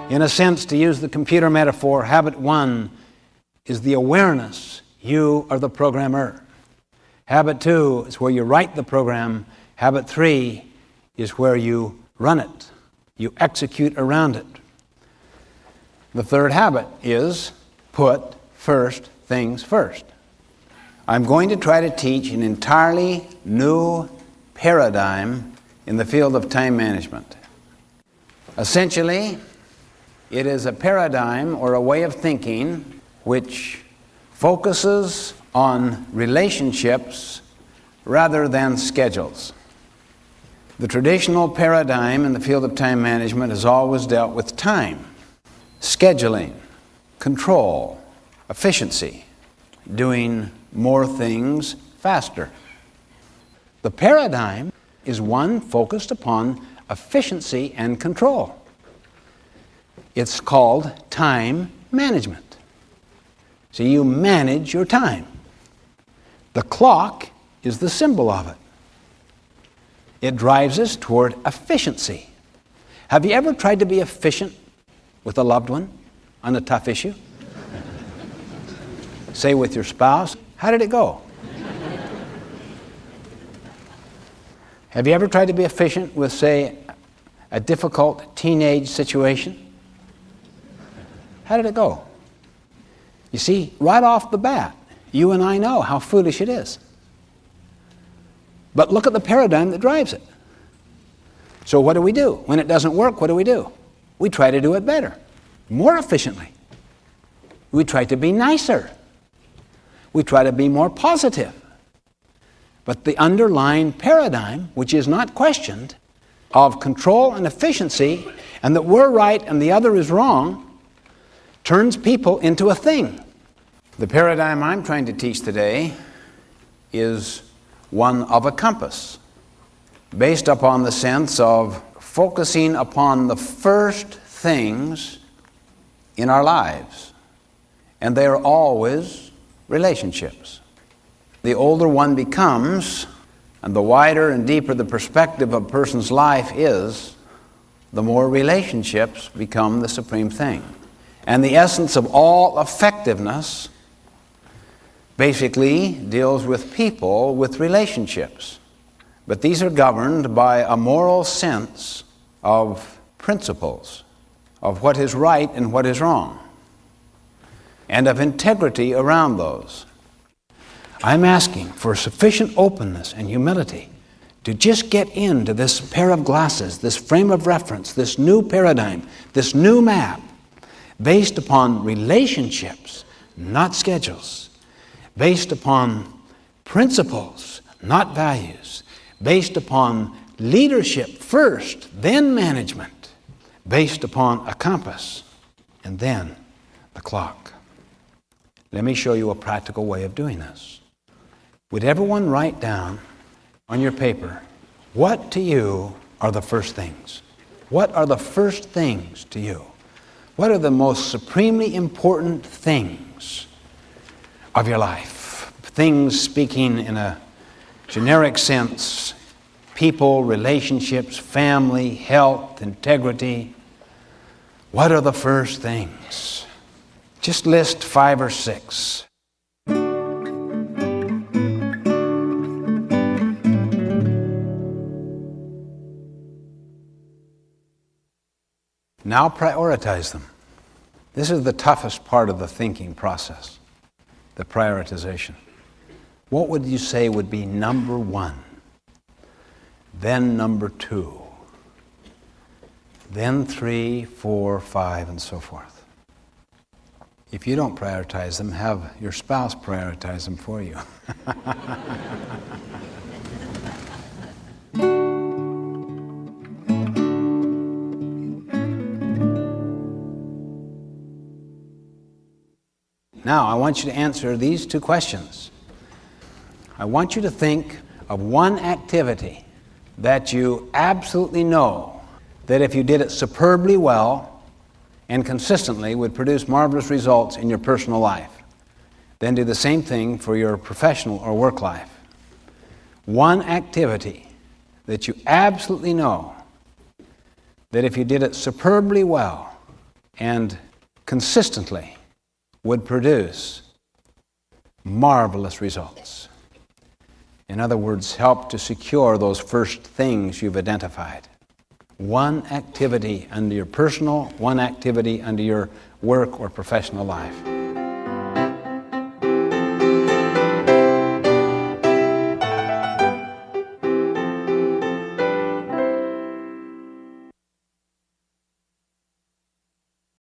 In a sense, to use the computer metaphor, habit 1 is the awareness you are the programmer. Habit 2 is where you write the program. Habit 3 is where you run it. You execute around it. The third habit is put first things first. I'm going to try to teach an entirely new paradigm in the field of time management. Essentially, it is a paradigm or a way of thinking which focuses on relationships rather than schedules. The traditional paradigm in the field of time management has always dealt with time, scheduling, control, efficiency, doing more things faster. The paradigm is one focused upon efficiency and control. It's called time management. So you manage your time. The clock is the symbol of it. It drives us toward efficiency. Have you ever tried to be efficient with a loved one on a tough issue? Say with your spouse, how did it go? Have you ever tried to be efficient with, say, a difficult teenage situation? How did it go? You see, right off the bat, you and I know how foolish it is. But look at the paradigm that drives it. So what do? When it doesn't work, what do? We try to do it better, more efficiently. We try to be nicer. We try to be more positive. But the underlying paradigm, which is not questioned, of control and efficiency, and that we're right and the other is wrong, turns people into a thing. The paradigm I'm trying to teach today is one of a compass, based upon the sense of focusing upon the first things in our lives. And they are always relationships. The older one becomes, and the wider and deeper the perspective of a person's life is, the more relationships become the supreme thing. And the essence of all effectiveness basically deals with people, with relationships. But these are governed by a moral sense of principles, of what is right and what is wrong, and of integrity around those. I'm asking for sufficient openness and humility to just get into this pair of glasses, this frame of reference, this new paradigm, this new map, based upon relationships, not schedules, based upon principles, not values, based upon leadership first, then management, based upon a compass, and then the clock. Let me show you a practical way of doing this. Would everyone write down on your paper, what to you are the first things? What are the first things to you? What are the most supremely important things of your life? Things speaking in a generic sense, people, relationships, family, health, integrity. What are the first things? Just list 5 or 6. Now prioritize them. This is the toughest part of the thinking process, the prioritization. What would you say would be number 1? Then number 2. Then 3, 4, 5, and so forth. If you don't prioritize them, have your spouse prioritize them for you. Now, I want you to answer these 2 questions. I want you to think of one activity that you absolutely know that if you did it superbly well and consistently would produce marvelous results in your personal life. Then do the same thing for your professional or work life. One activity that you absolutely know that if you did it superbly well and consistently would produce marvelous results. In other words, help to secure those first things you've identified. One activity under your personal, one activity under your work or professional life.